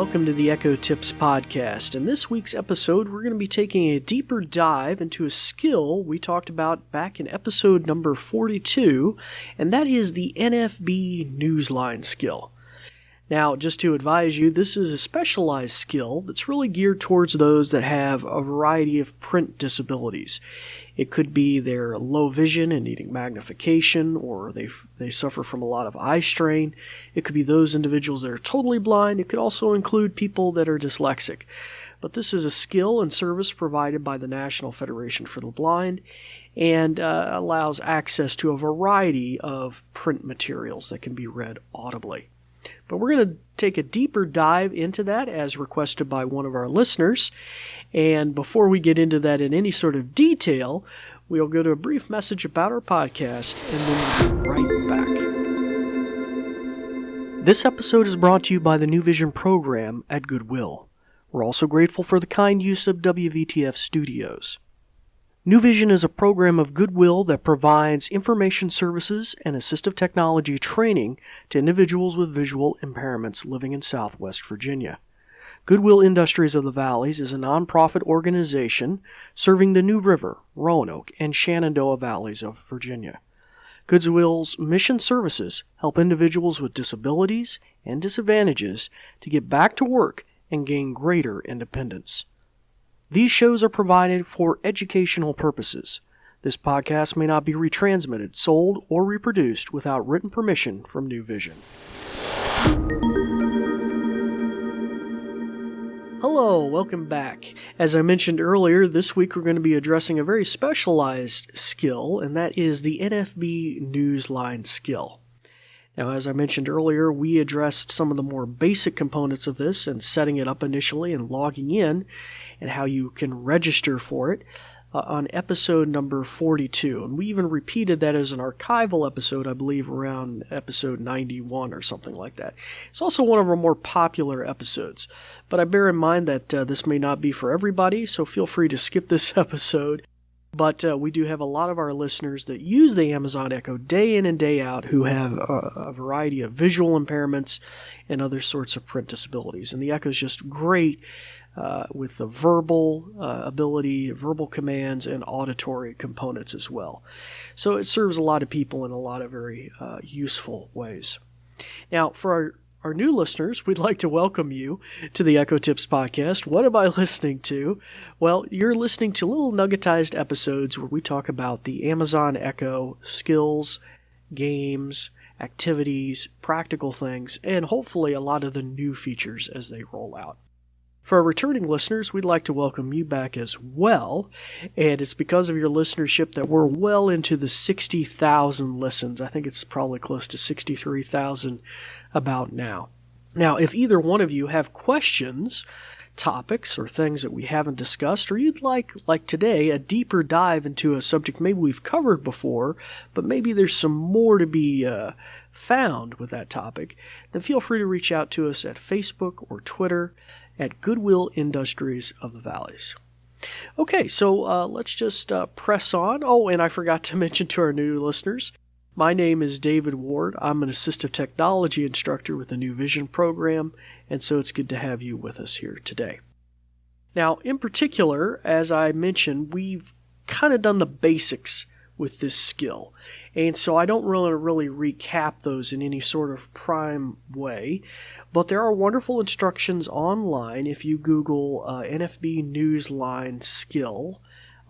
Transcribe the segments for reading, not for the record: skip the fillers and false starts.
welcome to the Echo Tips podcast. In this week's episode, we're going to be taking a deeper dive into a skill we talked about back in episode number 42, and that is the NFB Newsline skill. Now, just to advise you, this is a specialized skill that's really geared towards those that have a variety of print disabilities. It could be their low vision and needing magnification, or they suffer from a lot of eye strain. It could be those individuals that are totally blind. It could also include people that are dyslexic. But this is a skill and service provided by the National Federation for the Blind and allows access to a variety of print materials that can be read audibly. But we're going to take a deeper dive into that as requested by one of our listeners. And before we get into that in any sort of detail, we'll go to a brief message about our podcast and then we'll be right back. This episode is brought to you by the New Vision program at Goodwill. We're also grateful for the kind use of WVTF Studios. New Vision is a program of Goodwill that provides information services and assistive technology training to individuals with visual impairments living in Southwest Virginia. Goodwill Industries of the Valleys is a nonprofit organization serving the New River, Roanoke, and Shenandoah Valleys of Virginia. Goodwill's mission services help individuals with disabilities and disadvantages to get back to work and gain greater independence. These shows are provided for educational purposes. This podcast may not be retransmitted, sold, or reproduced without written permission from New Vision. Hello, welcome back. As I mentioned earlier, this week we're going to be addressing a very specialized skill, and that is the NFB Newsline skill. Now, as I mentioned earlier, we addressed some of the more basic components of this and setting it up initially and logging in and how you can register for it on episode number 42. And we even repeated that as an archival episode, I believe, around episode 91 or something like that. It's also one of our more popular episodes. But I bear in mind that this may not be for everybody, so feel free to skip this episode. But we do have a lot of our listeners that use the Amazon Echo day in and day out who have a variety of visual impairments and other sorts of print disabilities. And the Echo is just great with the verbal ability, verbal commands, and auditory components as well. So it serves a lot of people in a lot of very useful ways. Now, for our new listeners, we'd like to welcome you to the Echo Tips podcast. What am I listening to? Well, you're listening to little nuggetized episodes where we talk about the Amazon Echo skills, games, activities, practical things, and hopefully a lot of the new features as they roll out. For our returning listeners, we'd like to welcome you back as well, and it's because of your listenership that we're well into the 60,000 listens. I think it's probably close to 63,000 about now. Now, if either one of you have questions, topics, or things that we haven't discussed, or you'd like today, a deeper dive into a subject maybe we've covered before, but maybe there's some more to be found with that topic, then feel free to reach out to us at Facebook or Twitter at Goodwill Industries of the Valleys. Okay, so let's just press on. Oh, and I forgot to mention to our new listeners, my name is David Ward. I'm an assistive technology instructor with the New Vision program, and so it's good to have you with us here today. Now, in particular, as I mentioned, we've kind of done the basics with this skill, and so I don't really recap those in any sort of prime way, but there are wonderful instructions online if you Google NFB Newsline skill,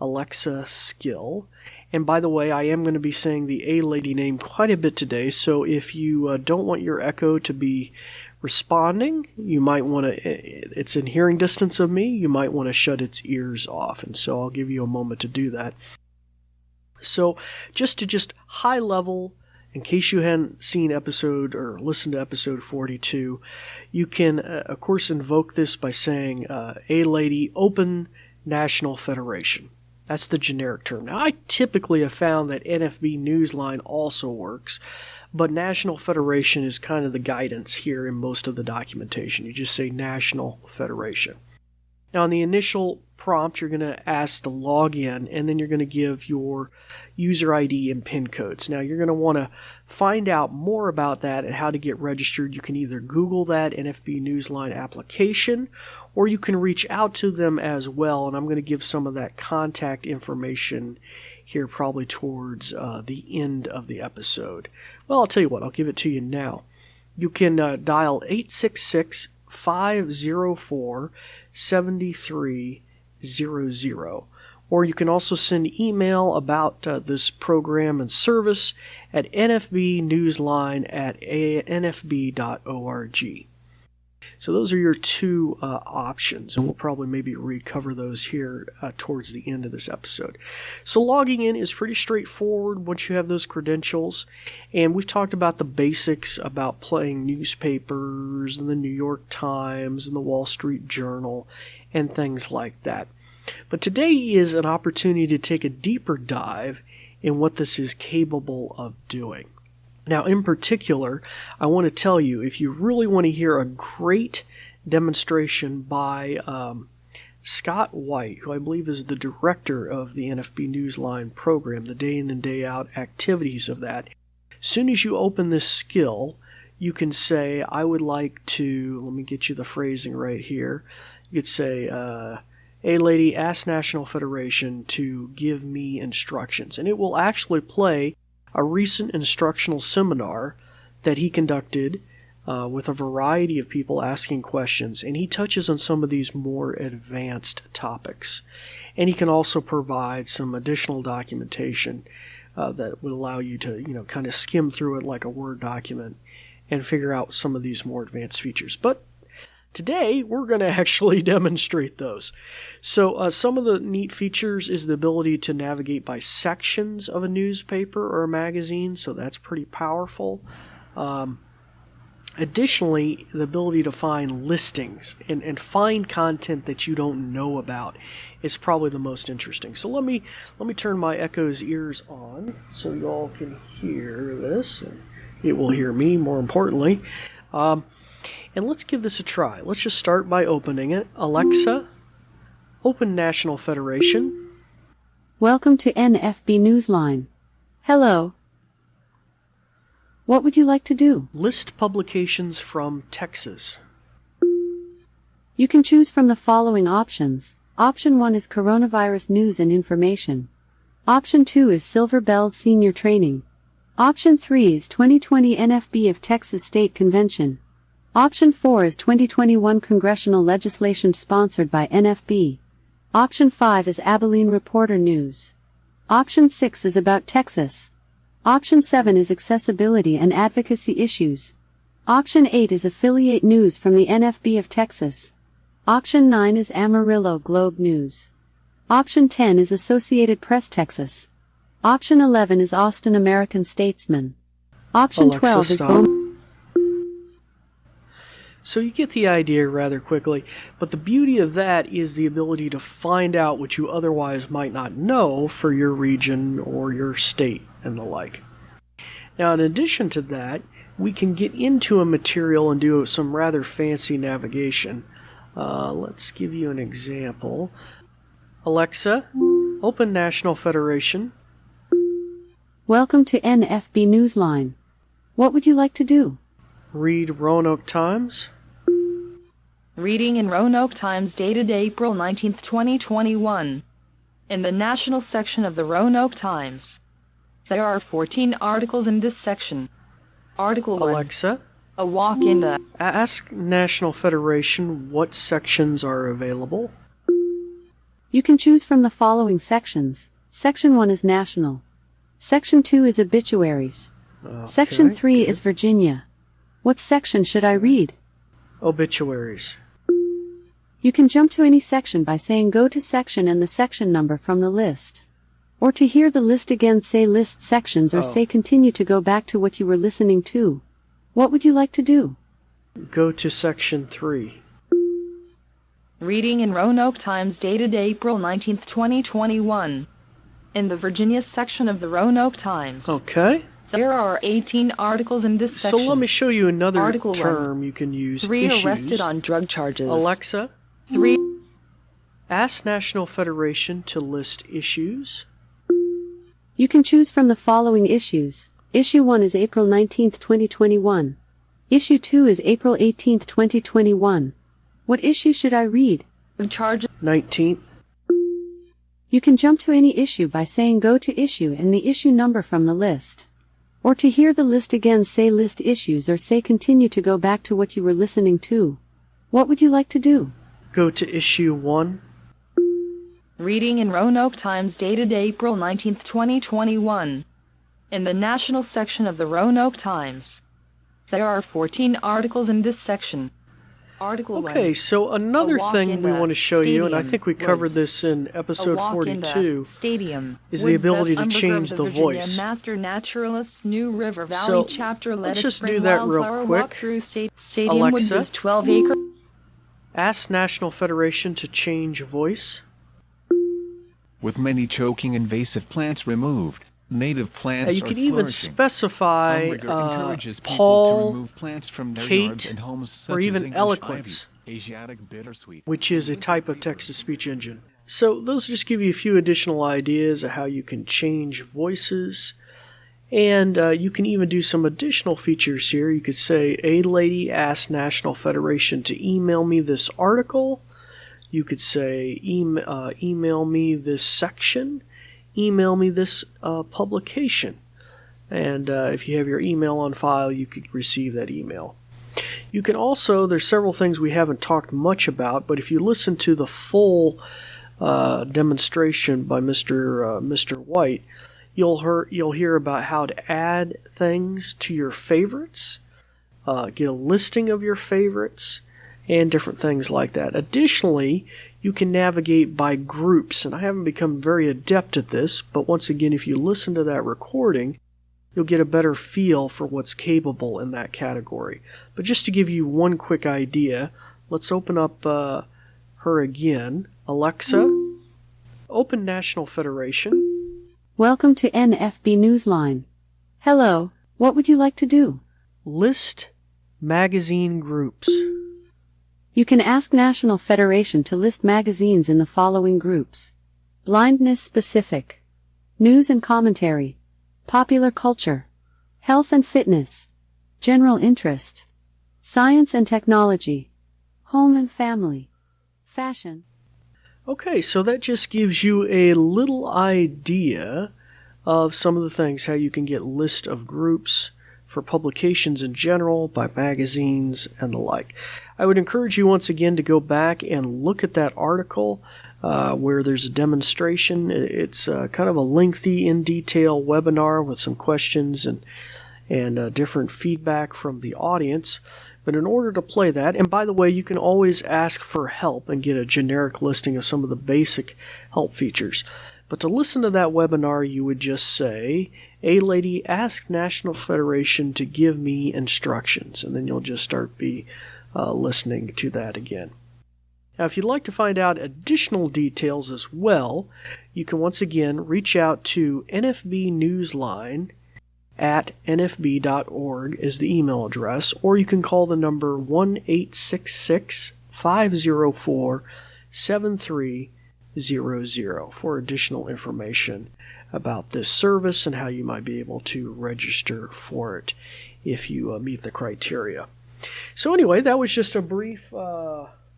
Alexa skill. And by the way, I am going to be saying the A-Lady name quite a bit today, so if you don't want your Echo to be responding, you might want to, it's in hearing distance of me, you might want to shut its ears off, and so I'll give you a moment to do that. So just high level, in case you hadn't seen episode or listened to episode 42, you can, of course, invoke this by saying, A-Lady, open National Federation. That's the generic term. Now, I typically have found that NFB Newsline also works, but National Federation is kind of the guidance here in most of the documentation. You just say National Federation. Now, in the initial prompt, you're going to ask to log in, and then you're going to give your user ID and PIN codes. Now, you're going to want to find out more about that and how to get registered. You can either Google that NFB Newsline application, or you can reach out to them as well, and I'm going to give some of that contact information here probably towards the end of the episode. Well, I'll tell you what, I'll give it to you now. You can dial 866-504-7300, or you can also send email about this program and service at nfbnewsline@nfb.org. So those are your two options, and we'll probably maybe recover those here towards the end of this episode. So logging in is pretty straightforward once you have those credentials, and we've talked about the basics about playing newspapers and the New York Times and the Wall Street Journal and things like that. But today is an opportunity to take a deeper dive in what this is capable of doing. Now, in particular, I want to tell you, if you really want to hear a great demonstration by Scott White, who I believe is the director of the NFB Newsline program, the day in and day out activities of that, as soon as you open this skill, you can say, I would like to, let me get you the phrasing right here, you could say, hey lady, ask National Federation to give me instructions. And it will actually play a recent instructional seminar that he conducted with a variety of people asking questions, and he touches on some of these more advanced topics. And he can also provide some additional documentation that would allow you to, kind of skim through it like a Word document and figure out some of these more advanced features. But today, we're going to actually demonstrate those. So some of the neat features is the ability to navigate by sections of a newspaper or a magazine, so that's pretty powerful. Additionally, the ability to find listings and find content that you don't know about is probably the most interesting. So let me turn my Echo's ears on so you all can hear this, and it will hear me, more importantly. And let's give this a try. Let's just start by opening it. Alexa, open National Federation. Welcome to NFB Newsline. Hello. What would you like to do? List publications from Texas. You can choose from the following options. Option 1 is coronavirus news and information. Option 2 is Silver Bells Senior Training. Option 3 is 2020 NFB of Texas State Convention. Option 4 is 2021 congressional legislation sponsored by NFB. Option 5 is Abilene Reporter News. Option 6 is about Texas. Option 7 is accessibility and advocacy issues. Option 8 is affiliate news from the NFB of Texas. Option 9 is Amarillo Globe News. Option 10 is Associated Press Texas. Option 11 is Austin American Statesman. Option Alexa, 12 is stop. So you get the idea rather quickly, but the beauty of that is the ability to find out what you otherwise might not know for your region or your state and the like. Now, in addition to that, we can get into a material and do some rather fancy navigation. Let's give you an example. Alexa, open National Federation. Welcome to NFB Newsline. What would you like to do? Read Roanoke Times. Reading in Roanoke Times dated April 19, 2021. In the national section of the Roanoke Times, there are 14 articles in this section. Article 1. Alexa, A walk in the... ask National Federation what sections are available. You can choose from the following sections. Section 1 is national. Section 2 is obituaries. Okay, Section 3 good. is Virginia. What section should I read? Obituaries. You can jump to any section by saying go to section and the section number from the list. Or to hear the list again, say list sections or say continue to go back to what you were listening to. What would you like to do? Go to Section 3. Reading in Roanoke Times dated April 19, 2021. In the Virginia section of the Roanoke Times, Okay. there are 18 articles in this So section. let me show you another Article 1. term you can use. 3 Issues. arrested on drug charges. Alexa, 3 Ask National Federation to list issues. You can choose from the following issues. Issue 1 is April 19, 2021. Issue 2 is April 18, 2021. What issue should I read? The charge 19th. You can jump to any issue by saying go to issue and the issue number from the list. Or to hear the list again, say list issues or say continue to go back to what you were listening to. What would you like to do? Go to issue 1. Reading in Roanoke Times dated April 19, 2021. In the national section of the Roanoke Times, there are 14 articles in this section. Article Okay, 1. so another thing we want to show you, and I think we covered this in A episode walk in the 42, stadium is the with ability to Umberger change of the Virginia voice. Master Naturalist, New River Valley So, chapter. Let let's us just bring do that real wildflower quick. walk through Stadium Alexa? Woods' 12-acre. Ask National Federation to change voice. With many choking invasive plants removed, native plants You are can even flourishing. specify Umberger encourages people to Paul, remove plants from their Kate, yards and homes such or as even English eloquence, ivy, Asiatic bittersweet, which is a type of text-to-speech engine. So those just give you a few additional ideas of how you can change voices. And you can even do some additional features here. You could say, a lady asked National Federation to email me this article. You could say, email me this section. Email me this publication. And if you have your email on file, you could receive that email. You can also, there's several things we haven't talked much about, but if you listen to the full demonstration by Mr. White, you'll hear about how to add things to your favorites, get a listing of your favorites, and different things like that. Additionally, you can navigate by groups, and I haven't become very adept at this, but once again, if you listen to that recording, you'll get a better feel for what's capable in that category. But just to give you one quick idea, let's open up her again. Alexa, open National Federation. Welcome to NFB Newsline. Hello, what would you like to do? List magazine groups. You can ask National Federation to list magazines in the following groups: blindness specific, news and commentary, popular culture, health and fitness, general interest, science and technology, home and family, fashion. Okay, so that just gives you a little idea of some of the things, how you can get list of groups for publications in general, by magazines, and the like. I would encourage you once again to go back and look at that article where there's a demonstration. It's kind of a lengthy, in-detail webinar with some questions and different feedback from the audience. But in order to play that, and by the way, you can always ask for help and get a generic listing of some of the basic help features. But to listen to that webinar, you would just say, a lady asked National Federation to give me instructions, and then you'll just start listening to that again. Now, if you'd like to find out additional details as well, you can once again reach out to NFB Newsline at nfb.org is the email address, or you can call the number 1-866-504-7300 for additional information about this service and how you might be able to register for it if you meet the criteria. So anyway, that was just a brief,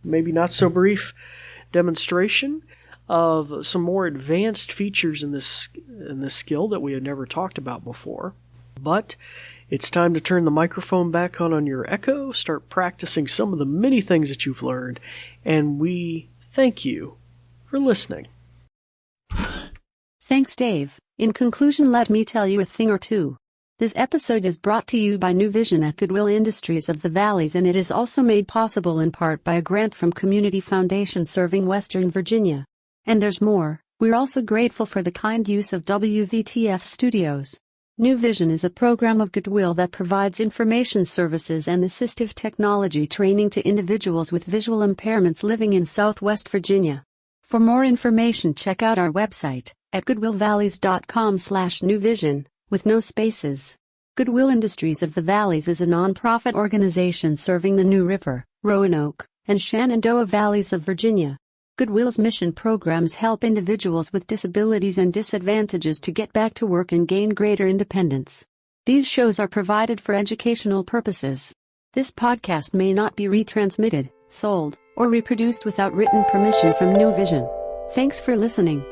maybe not so brief, demonstration of some more advanced features in this skill that we had never talked about before. But it's time to turn the microphone back on your Echo, start practicing some of the many things that you've learned, and we thank you for listening. Thanks, Dave. In conclusion, let me tell you a thing or two. This episode is brought to you by New Vision at Goodwill Industries of the Valleys, and it is also made possible in part by a grant from Community Foundation serving Western Virginia. And there's more. We're also grateful for the kind use of WVTF Studios. New Vision is a program of Goodwill that provides information services and assistive technology training to individuals with visual impairments living in Southwest Virginia. For more information, check out our website at goodwillvalleys.com/newvision, with no spaces. Goodwill Industries of the Valleys is a nonprofit organization serving the New River, Roanoke, and Shenandoah Valleys of Virginia. Goodwill's mission programs help individuals with disabilities and disadvantages to get back to work and gain greater independence. These shows are provided for educational purposes. This podcast may not be retransmitted, sold, or reproduced without written permission from New Vision. Thanks for listening.